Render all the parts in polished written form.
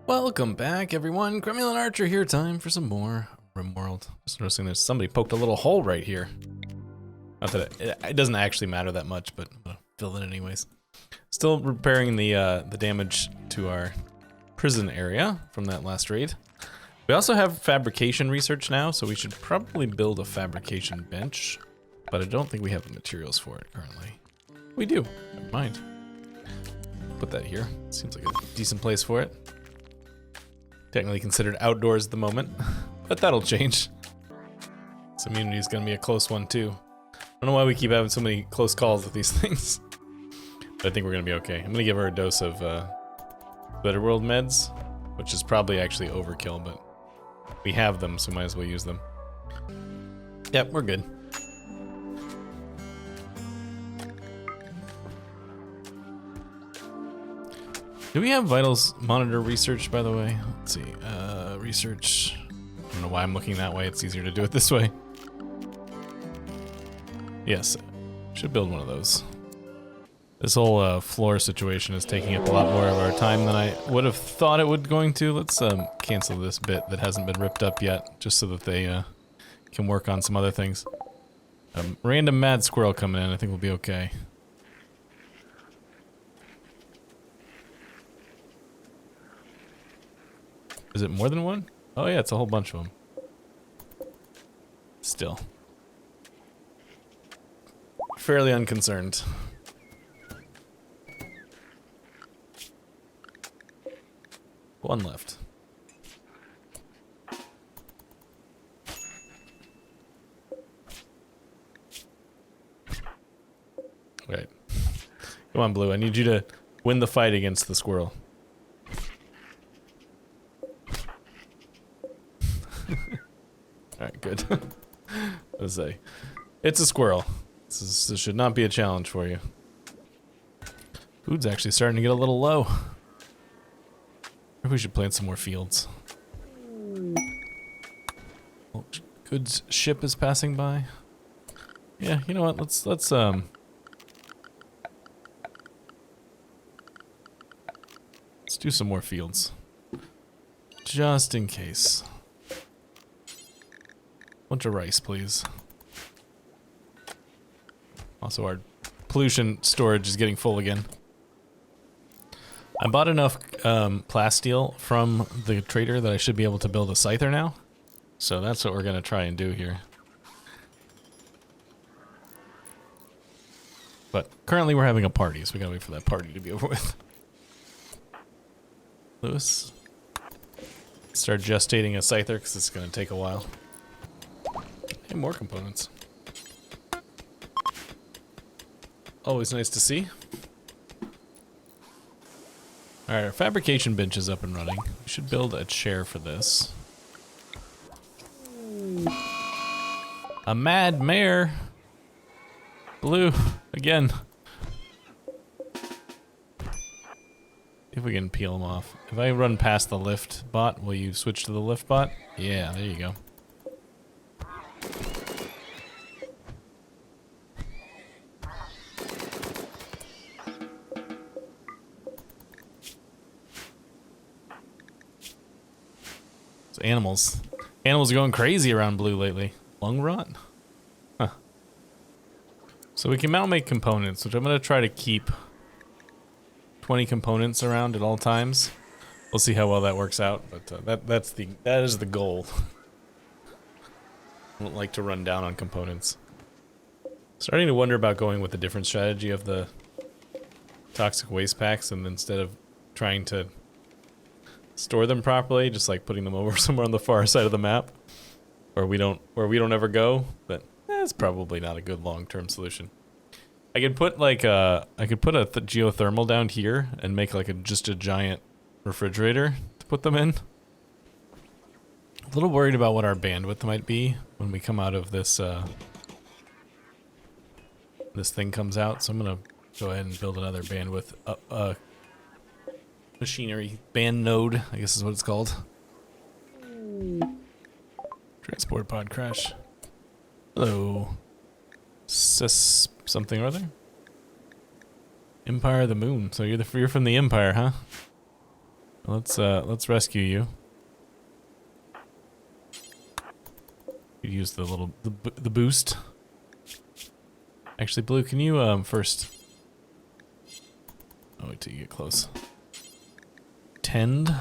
Welcome back, everyone. Cromulent Archer here. Time for some more rimworld. Just noticing there's somebody poked a little hole right here. Not that it doesn't actually matter that much, but I'm gonna fill it anyways. Still repairing the damage to our prison area from that last raid. We also have fabrication research now, so we should probably build a fabrication bench, but I don't think we have the materials for it currently. We do. Never mind. Put that here. Seems like a decent place for it. Technically considered outdoors at the moment, but that'll change. This immunity is going to be a close one too. I don't know why we keep having so many close calls with these things, but I think we're going to be okay. I'm going to give her a dose of venerate meds, which is probably actually overkill, but we have them, so might as well use them. Yep, we're good. Do we have vitals monitor research, by the way? Let's see, research. I don't know why I'm looking that way. It's easier to do it this way. Yes, should build one of those. This whole floor situation is taking up a lot more of our time than I would have thought it would going to. Let's cancel this bit that hasn't been ripped up yet, just so that they can work on some other things. Random mad squirrel coming in, I think we'll be okay. Is it more than one? Oh yeah, it's a whole bunch of them. Still. Fairly unconcerned. One left. Right. Come on, Blue. I need you to win the fight against the squirrel. Alright, good. Let's say. It's a squirrel. This should not be a challenge for you. Food's actually starting to get a little low. Maybe we should plant some more fields. Oh, good ship is passing by. Yeah, you know what? Let's do some more fields. Just in case. Bunch of rice, please. Also, our pollution storage is getting full again. I bought enough plasteel from the trader that I should be able to build a scyther now. So that's what we're gonna try and do here. But currently we're having a party, so we gotta wait for that party to be over with. Lewis, start gestating a scyther because it's gonna take a while. Hey, more components. Always nice to see. Alright, our fabrication bench is up and running. We should build a chair for this. A mad mare! Blue, again. If we can peel them off. If I run past the lift bot, will you switch to the lift bot? Yeah, there you go. Animals. Animals are going crazy around Blue lately. Lung rot? Huh. So we can now make components, which I'm going to try to keep 20 components around at all times. We'll see how well that works out, but that is the goal. I don't like to run down on components. Starting to wonder about going with a different strategy of the toxic waste packs, and instead of trying to store them properly, just like putting them over somewhere on the far side of the map where we don't ever go, but it's probably not a good long-term solution. I could put like a geothermal down here and make like just a giant refrigerator to put them in. A little worried about what our bandwidth might be when we come out of this this thing comes out, so I'm gonna go ahead and build another bandwidth machinery band node, I guess is what it's called. Transport pod crash. Hello. Something or other? Empire of the Moon. So you're from the Empire, huh? Let's rescue you. You use the little the boost. Actually, Blue, can you first? Oh, wait till you get close. Tend.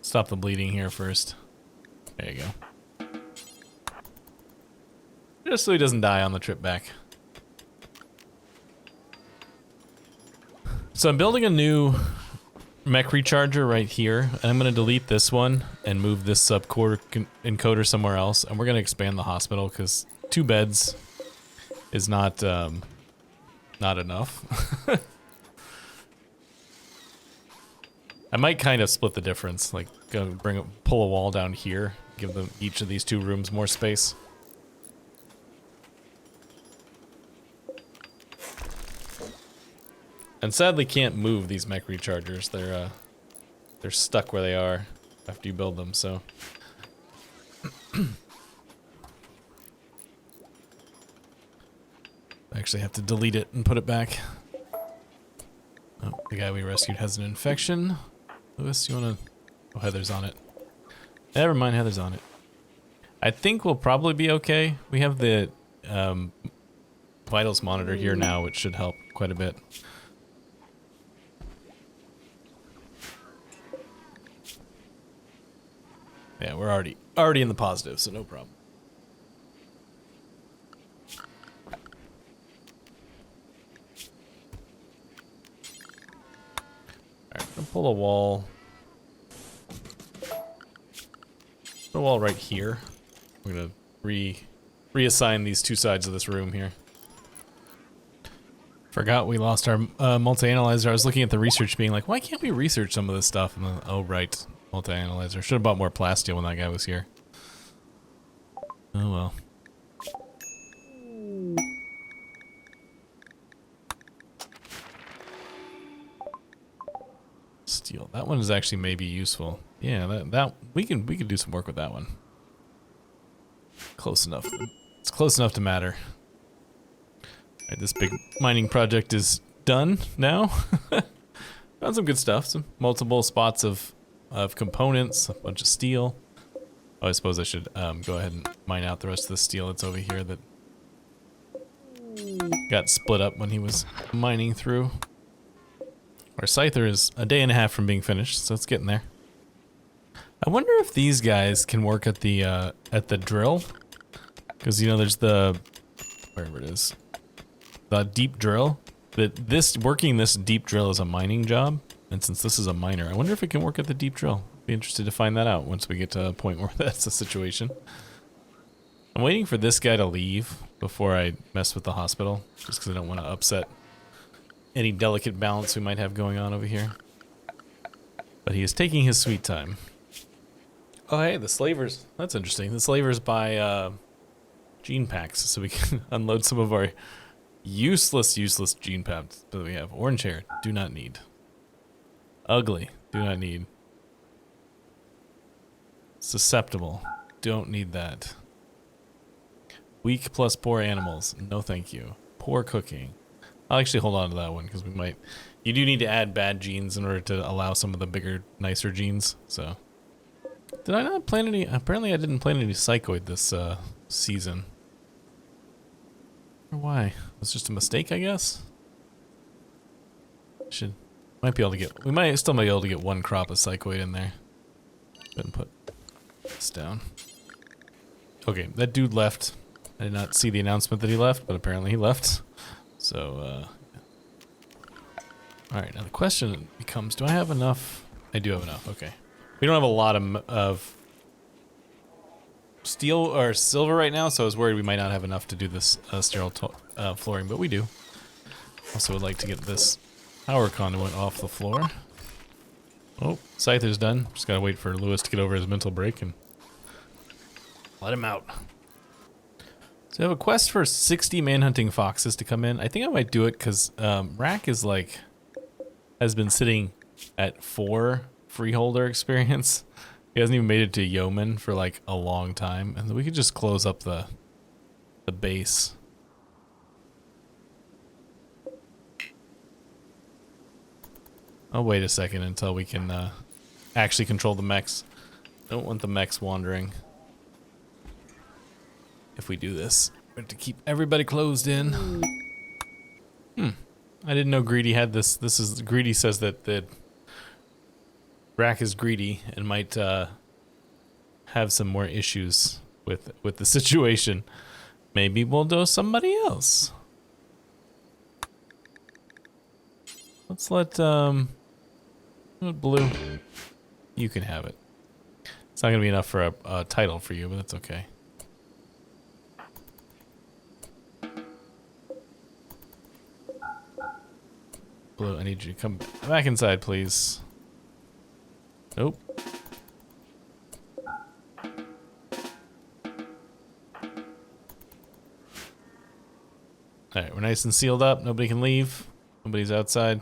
Stop the bleeding here first. There you go. Just so he doesn't die on the trip back. So I'm building a new mech recharger right here, and I'm gonna delete this one and move this subcore encoder somewhere else, and we're gonna expand the hospital because 2 beds is not enough. I might kind of split the difference, like pull a wall down here, give them each of these 2 rooms more space. And sadly can't move these mech rechargers. They're stuck where they are after you build them, so. I actually have to delete it and put it back. Oh, the guy we rescued has an infection. Lewis, you wanna... Oh, Heather's on it. Never mind, Heather's on it. I think we'll probably be okay. We have the vitals monitor here now, which should help quite a bit. Yeah, we're already in the positive, so no problem. Alright, I'm gonna pull a wall. Put a wall right here. We're gonna reassign these 2 sides of this room here. Forgot we lost our multi-analyzer. I was looking at the research being like, why can't we research some of this stuff? And then, oh right, multi-analyzer. Should have bought more plasteel when that guy was here. Oh well. Steel. That one is actually maybe useful. Yeah, that we can do some work with that one. Close enough. It's close enough to matter. Alright, this big mining project is done now. Found some good stuff. Some multiple spots of components, a bunch of steel. Oh, I suppose I should go ahead and mine out the rest of the steel that's over here that got split up when he was mining through. Our scyther is a day and a half from being finished, so it's getting there. I wonder if these guys can work at the drill, because you know there's the wherever it is, the deep drill. That working this deep drill is a mining job, and since this is a miner, I wonder if it can work at the deep drill. Be interested to find that out once we get to a point where that's the situation. I'm waiting for this guy to leave before I mess with the hospital, just because I don't want to upset any delicate balance we might have going on over here. But he is taking his sweet time. Oh hey, the slavers. That's interesting. The slavers buy gene packs so we can unload some of our useless gene packs that we have. Orange hair, do not need. Ugly, do not need. Susceptible, don't need that. Weak plus poor animals, no thank you. Poor cooking. I'll actually hold on to that one because we might. You do need to add bad genes in order to allow some of the bigger, nicer genes. So, did I not plant any? Apparently, I didn't plant any psychoid this season. Or why? It was just a mistake, I guess. Might be able to get. We might still be able to get 1 crop of psychoid in there. Go ahead and put this down. Okay, that dude left. I did not see the announcement that he left, but apparently he left. So, alright, now the question becomes, do I have enough? I do have enough, okay. We don't have a lot of steel or silver right now, so I was worried we might not have enough to do this sterile flooring, but we do. Also would like to get this power conduit off the floor. Oh, scyther's done. Just gotta wait for Lewis to get over his mental break and let him out. So I have a quest for 60 manhunting foxes to come in. I think I might do it because Rack is has been sitting at 4 freeholder experience. He hasn't even made it to yeoman for like a long time, and we could just close up the base. I'll wait a second until we can actually control the mechs. Don't want the mechs wandering. If we do this, we have to keep everybody closed in. I didn't know Greedy had this. Greedy says that the Rack is greedy and might have some more issues with the situation. Maybe we'll do somebody else. Let's let Blue. You can have it. It's not gonna be enough for a title for you, but that's okay. Blue, I need you to come back inside, please. Nope. Alright, we're nice and sealed up. Nobody can leave. Nobody's outside.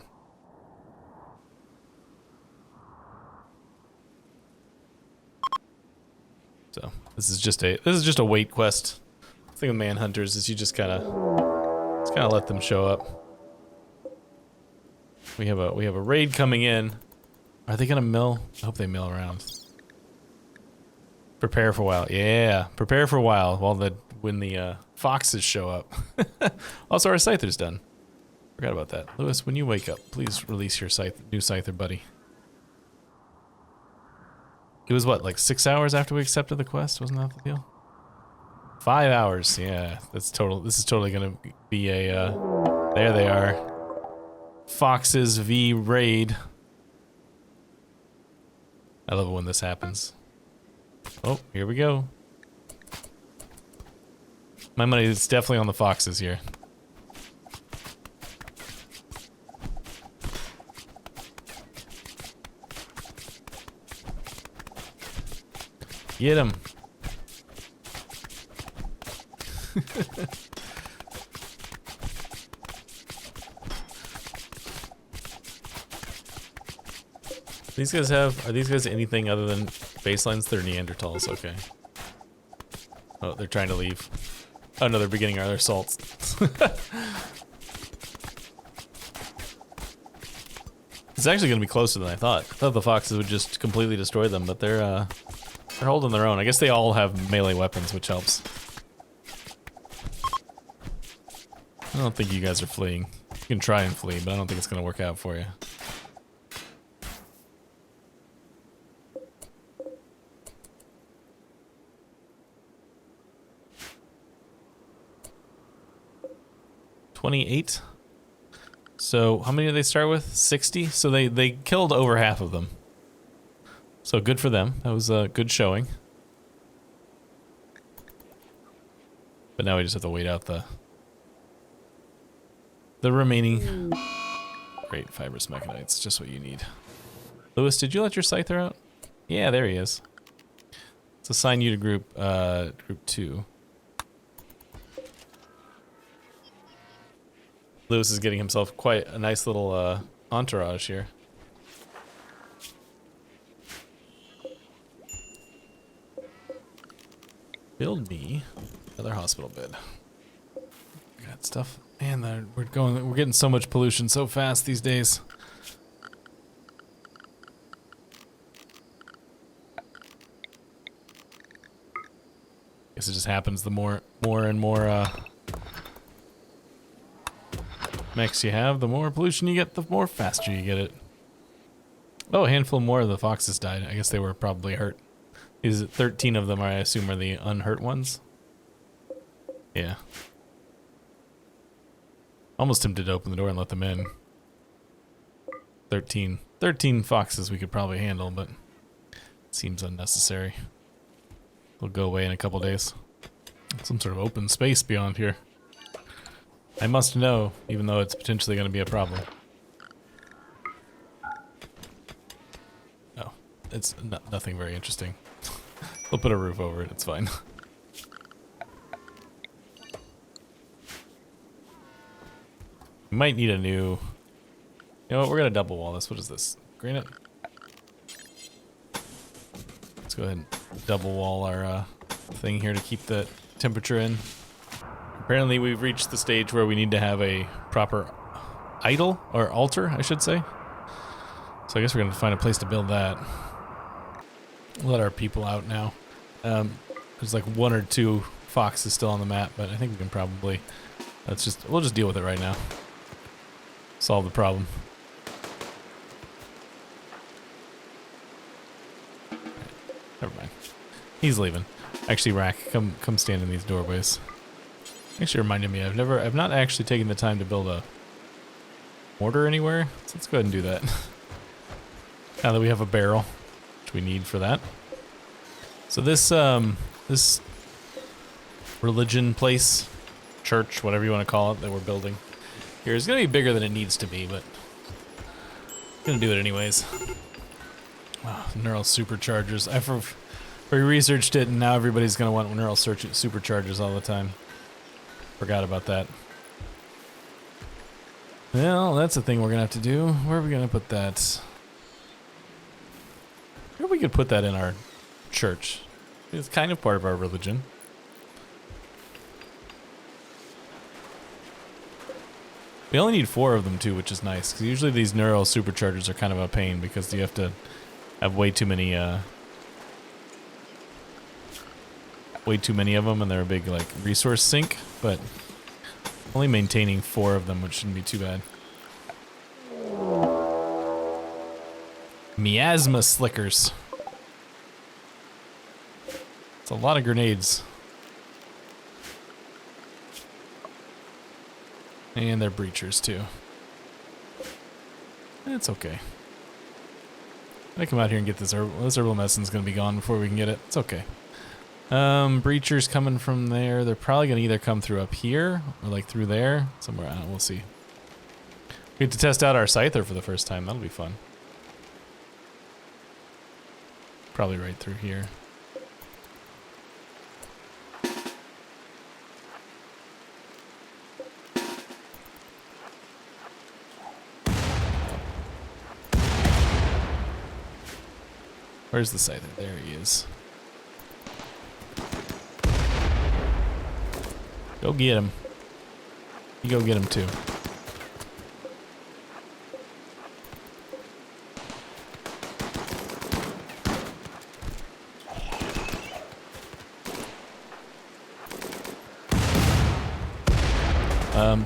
So this is just a wait quest. The thing with Manhunters is you just kinda let them show up. We have a raid coming in. Are they gonna mill? I hope they mill around. Prepare for a while. Yeah, prepare for a while when the foxes show up. Also, our scyther's done. Forgot about that. Lewis, when you wake up, please release your new scyther, buddy. It was what, like 6 hours after we accepted the quest? Wasn't that the deal? 5 hours. Yeah, that's total. This is totally gonna be a. There they are. Foxes v raid. I love it when this happens. Oh, here we go. My money is definitely on the foxes here. Get him. Are these guys anything other than baselines? They're Neanderthals, okay. Oh, they're trying to leave. Oh no, they're beginning their assaults. It's actually gonna be closer than I thought. I thought the foxes would just completely destroy them, but they're holding their own. I guess they all have melee weapons, which helps. I don't think you guys are fleeing. You can try and flee, but I don't think it's gonna work out for you. $28. So how many did they start with? 60? So they killed over half of them. So good for them. That was a good showing. But now we just have to wait out the remaining. Great, fibrous mechanites, just what you need. Lewis, did you let your scyther out? Yeah, there he is. Let's assign you to group 2. Lewis is getting himself quite a nice little entourage here. Build me another hospital bed. Got stuff. Man, we're getting so much pollution so fast these days. Guess it just happens the more and more mechs you have, the more pollution you get, the more faster you get it. Oh, a handful more of the foxes died. I guess they were probably hurt. Is it 13 of them, I assume, are the unhurt ones? Yeah. Almost tempted to open the door and let them in. 13 foxes we could probably handle, but it seems unnecessary. They'll go away in a couple days. Some sort of open space beyond here. I must know, even though it's potentially going to be a problem. Oh, it's nothing very interesting. We'll put a roof over it, it's fine. We might need a new... You know what, we're going to double wall this. What is this? Granite? Let's go ahead and double wall our thing here to keep the temperature in. Apparently we've reached the stage where we need to have a proper idol, or altar, I should say. So I guess we're gonna find a place to build that. We'll let our people out now. There's like 1 or 2 foxes still on the map, but I think we can probably, we'll just deal with it right now. Solve the problem. Never mind. He's leaving. Actually, Rack, come stand in these doorways. Actually reminded me, I've not actually taken the time to build a mortar anywhere. So let's go ahead and do that. Now that we have a barrel, which we need for that. So this this religion place, church, whatever you want to call it, that we're building here is gonna be bigger than it needs to be, but I'm gonna do it anyways. Wow, neural superchargers. We researched it, and now everybody's gonna want neural superchargers all the time. Forgot about that. Well, that's a thing we're gonna have to do. Where are we gonna put that? Maybe we could put that in our church. It's kind of part of our religion. We only need 4 of them too, which is nice, because usually these neural superchargers are kind of a pain because you have to have way too many of them, and they're a big like resource sink, but only maintaining 4 of them, which shouldn't be too bad. Miasma slickers. It's a lot of grenades. And they're breachers too. It's okay. I come out here and get this herbal. This herbal medicine's gonna be gone before we can get it. It's okay. Breachers coming from there. They're probably gonna either come through up here or like through there somewhere. I don't know, we'll see. We get to test out our scyther for the first time. That'll be fun. Probably right through here. Where's the scyther? There he is. Go get him. You go get him too.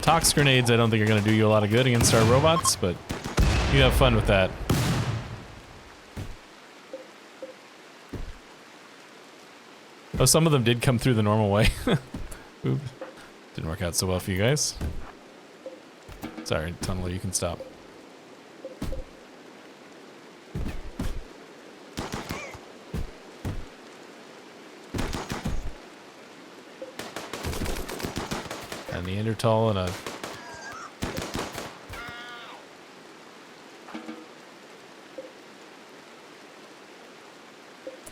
Tox grenades I don't think are going to do you a lot of good against our robots, but you have fun with that. Oh, some of them did come through the normal way. Oops. Didn't work out so well for you guys. Sorry, Tunneler, you can stop. A Neanderthal and a...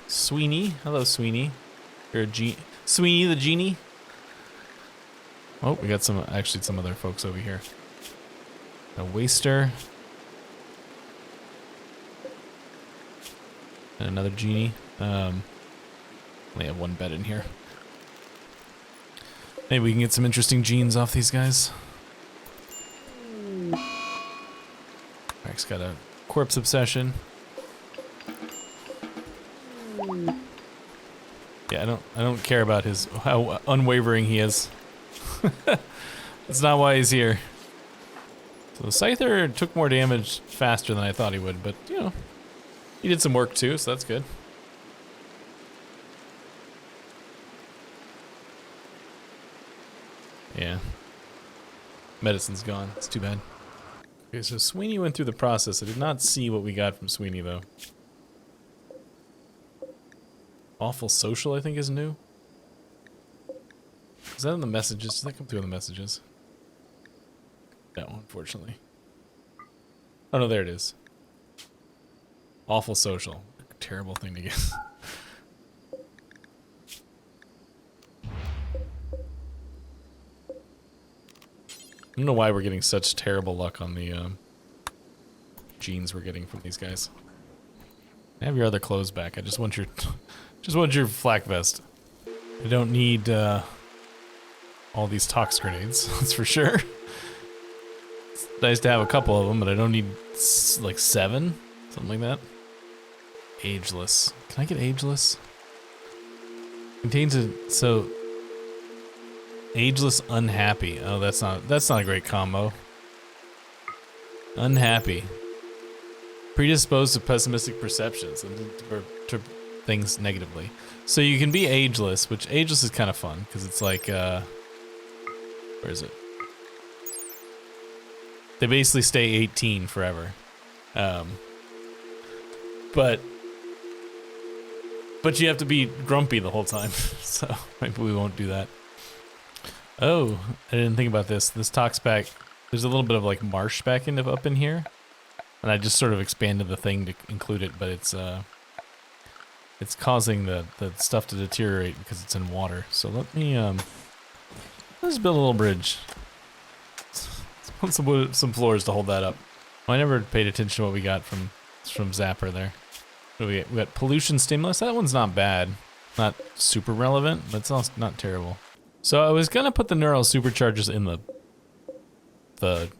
Sweeney. Hello, Sweeney. You're a Sweeney the genie. Oh, we got some other folks over here. A waster. And another genie. Only have 1 bed in here. Maybe we can get some interesting genes off these guys. Max got a corpse obsession. Yeah, I don't care about how unwavering he is. That's not why he's here. So the Scyther took more damage faster than I thought he would, but you know, he did some work too, so that's good. Yeah. Medicine's gone. It's too bad. Okay, so Sweeney went through the process. I did not see what we got from Sweeney though. Awful social, I think, is new. Is that in the messages? Does that come through in the messages? No, unfortunately. Oh no, there it is. Awful social. Terrible thing to get. I don't know why we're getting such terrible luck on the genes we're getting from these guys. Have your other clothes back. I just want your flak vest. I don't need all these tox grenades, that's for sure. It's nice to have a couple of them, but I don't need like 7. Something like that. Ageless. Can I get ageless? Contains ageless unhappy. Oh, that's not a great combo. Unhappy. Predisposed to pessimistic perceptions and to things negatively. So you can be ageless, which ageless is kind of fun because it's like where is it? They basically stay 18 forever. But you have to be grumpy the whole time, so maybe we won't do that. Oh, I didn't think about this. This talks back. There's a little bit of like marsh back up in here, and I just sort of expanded the thing to include it, but it's causing the stuff to deteriorate because it's in water. So let's build a little bridge. Let's put some floors to hold that up. I never paid attention to what we got from Zapper there. We got pollution stimulus. That one's not bad. Not super relevant, but it's also not terrible. So I was gonna put the neural superchargers in the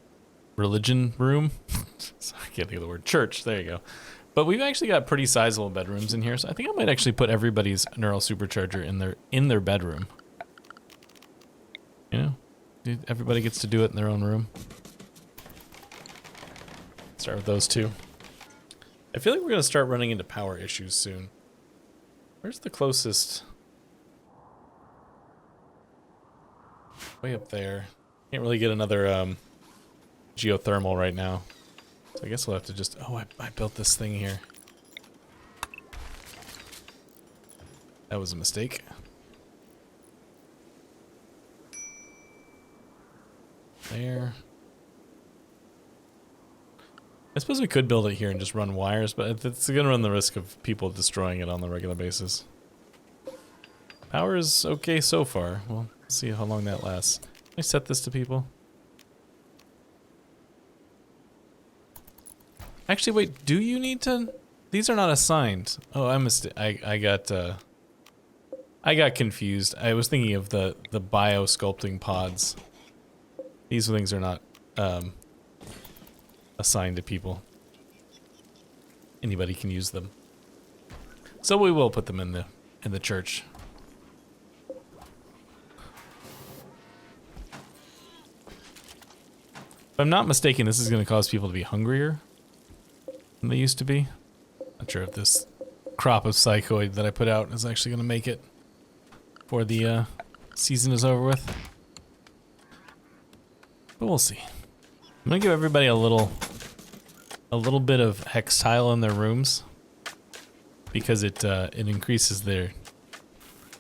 religion room. I can't think of the word. Church. There you go. But we've actually got pretty sizable bedrooms in here, so I think I might actually put everybody's neural supercharger in their bedroom. You know, everybody gets to do it in their own room. Start with those two. I feel like we're gonna start running into power issues soon. Where's the closest? Way up there. Can't really get another geothermal right now. So I guess we'll have to just... Oh, I built this thing here. That was a mistake. There. I suppose we could build it here and just run wires, but it's going to run the risk of people destroying it on the regular basis. Power is okay so far. Well, let's see how long that lasts. Can I set this to people? Actually, wait, do you need to? These are not assigned. Oh, I got confused. I was thinking of the bio sculpting pods. These things are not assigned to people. Anybody can use them. So we will put them in the church. If I'm not mistaken, this is going to cause people to be hungrier than they used to be. Not sure if this crop of psychoid that I put out is actually going to make it before the season is over with. But we'll see. I'm going to give everybody a little bit of hex tile in their rooms because it increases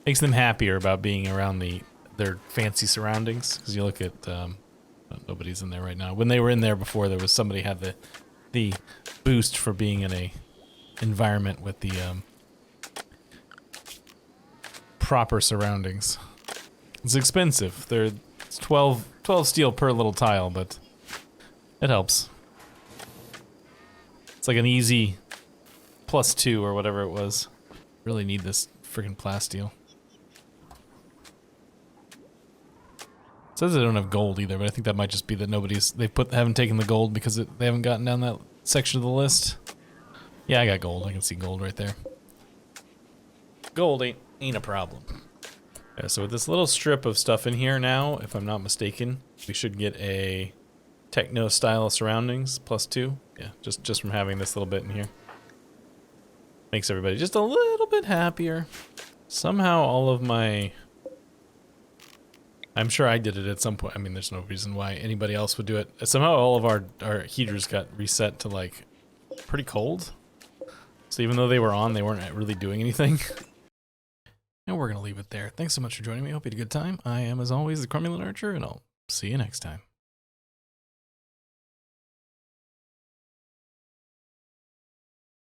makes them happier about being around their fancy surroundings. Because you look at nobody's in there right now. When they were in there before, there was somebody had the boost for being in a environment with the proper surroundings. It's expensive. It's 12 steel per little tile, but it helps. It's like an easy +2 or whatever it was. Really need this freaking plasteel. It says they don't have gold either, but I think that might just be that they haven't taken the gold because they haven't gotten down that section of the list. Yeah, I got gold. I can see gold right there. Gold ain't a problem. Yeah, so with this little strip of stuff in here now, if I'm not mistaken, we should get a techno style surroundings +2. Yeah, just from having this little bit in here. Makes everybody just a little bit happier. Somehow all of my... I'm sure I did it at some point. I mean, there's no reason why anybody else would do it. Somehow all of our heaters got reset to like pretty cold. So even though they were on, they weren't really doing anything. And we're going to leave it there. Thanks so much for joining me. I hope you had a good time. I am, as always, the Cromulent Archer, and I'll see you next time.